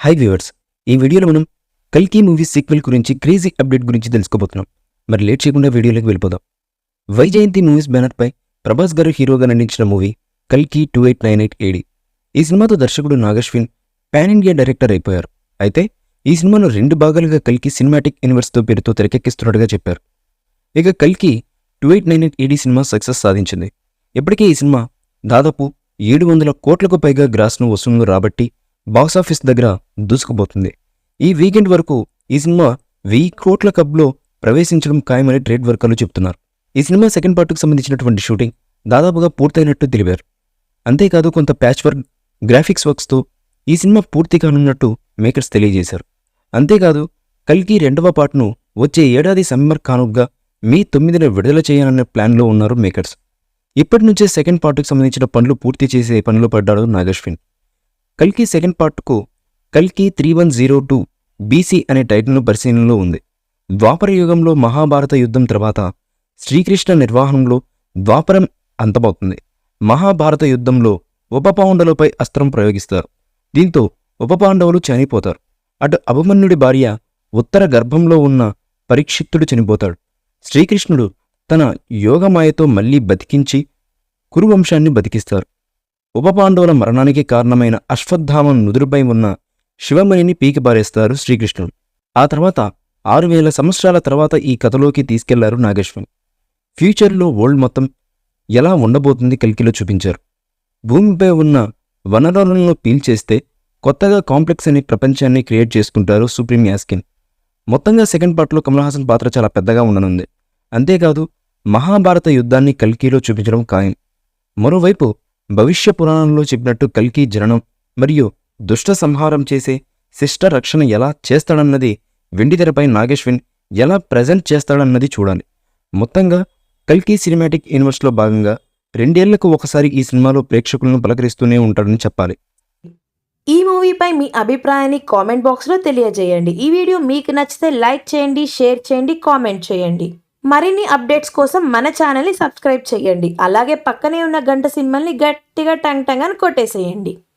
Hi viewers, ఈ వీడియోలో మనం కల్కి మూవీ సీక్వెల్ గురించి క్రేజీ అప్డేట్ గురించి తెలుసుకోబోతున్నాం. మరి లేట్ చేయకుండా వీడియోలోకి వెళ్ళిపోదాం. వైజయంతి మూవీస్ బ్యానర్పై ప్రభాస్ గారు హీరోగా నటించిన మూవీ కల్కి 2898 AD. ఈ సినిమాతో దర్శకుడు నాగశ్విన్ పాన్ ఇండియా డైరెక్టర్ అయిపోయారు. అయితే ఈ సినిమాను 2 భాగాలుగా కల్కి సినిమాటిక్ యూనివర్స్తో పేరుతో తెరకెక్కిస్తున్నట్టుగా చెప్పారు. ఇక కల్కి 2898 AD సినిమా సక్సెస్ సాధించింది. ఇప్పటికే ఈ సినిమా దాదాపు 700 కోట్లకు పైగా గ్రాస్ను వసూళ్లు రాబట్టి బాక్సాఫీస్ దగ్గర దూసుకుపోతుంది. ఈ వీకెండ్ వరకు ఈ సినిమా 1000 కోట్ల క్లబ్లో ప్రవేశించడం ఖాయమని ట్రేడ్ వర్కర్లు చెబుతున్నారు. ఈ సినిమా సెకండ్ పార్ట్కు సంబంధించినటువంటి షూటింగ్ దాదాపుగా పూర్తయినట్టు తెలిపారు. అంతేకాదు కొంత ప్యాచ్ వర్క్, గ్రాఫిక్స్ వర్క్స్తో ఈ సినిమా పూర్తి కానున్నట్టు మేకర్స్ తెలియజేశారు. అంతేకాదు కల్కి 2వ పార్ట్ను వచ్చే ఏడాది సమ్మర్ కానుగ్గా మే 9న విడుదల చేయాలనే ప్లాన్లో ఉన్నారు మేకర్స్. ఇప్పటి నుంచే సెకండ్ పార్ట్కు సంబంధించిన పనులు పూర్తి చేసే పనిలో పడ్డాడు నాగశ్విన్. కల్కి సెకండ్ పార్ట్కు కల్కి 3102 BC అనే టైటిల్ను పరిశీలనలో ఉంది. ద్వాపర యుగంలో మహాభారత యుద్ధం తర్వాత శ్రీకృష్ణ నిర్వహణలో ద్వాపరం అంతమవుతుంది. మహాభారత యుద్ధంలో ఉపపాండవులపై అస్త్రం ప్రయోగిస్తారు. దీంతో ఉపపాండవులు చనిపోతారు. అటు అభిమన్యుడి భార్య ఉత్తర గర్భంలో ఉన్న పరీక్షిత్తుడు చనిపోతాడు. శ్రీకృష్ణుడు తన యోగమాయతో మళ్లీ బతికించి కురువంశాన్ని బతికిస్తారు. ఉపపాండవుల మరణానికి కారణమైన అశ్వత్థామం నుదురుపై ఉన్న శివమణిని పీకిపారేస్తారు శ్రీకృష్ణుడు. ఆ తర్వాత 6000 సంవత్సరాల తర్వాత ఈ కథలోకి తీసుకెళ్లారు నాగశ్విన్. ఫ్యూచర్లో వరల్డ్ మొత్తం ఎలా ఉండబోతుంది కల్కిలో చూపించారు. భూమిపై ఉన్న వనరులను పీల్చేస్తే కొత్తగా కాంప్లెక్స్ అనే ప్రపంచాన్ని క్రియేట్ చేసుకుంటారు సుప్రీం యాస్కిన్. మొత్తంగా సెకండ్ పార్ట్లో కమల్ హాసన్ పాత్ర చాలా పెద్దగా ఉండనుంది. అంతేకాదు మహాభారత యుద్ధాన్ని కల్కిలో చూపించడం ఖాయం. మరోవైపు భవిష్య పురాణంలో చెప్పినట్టు కల్కి జననం మరియు దుష్ట సంహారం చేసే శిష్ట రక్షణ ఎలా చేస్తాడన్నది వెండితెరపై నాగశ్విన్ ఎలా ప్రజెంట్ చేస్తాడన్నది చూడాలి. మొత్తంగా కల్కి సినిమాటిక్ యూనివర్స్లో భాగంగా 2 ఏళ్లకు ఒకసారి ఈ సినిమాలో ప్రేక్షకులను పలకరిస్తూనే ఉంటాడని చెప్పాలి. ఈ మూవీపై మీ అభిప్రాయాన్ని కామెంట్ బాక్స్లో తెలియజేయండి. ఈ వీడియో మీకు నచ్చితే లైక్ చేయండి, షేర్ చేయండి, కామెంట్ చేయండి. మరిన్ని అప్డేట్స్ కోసం మన ఛానల్ని సబ్స్క్రైబ్ చేయండి. అలాగే పక్కనే ఉన్న గంట సింబల్ని గట్టిగా టంగ్ టంగ్ అని కొట్టేసేయండి.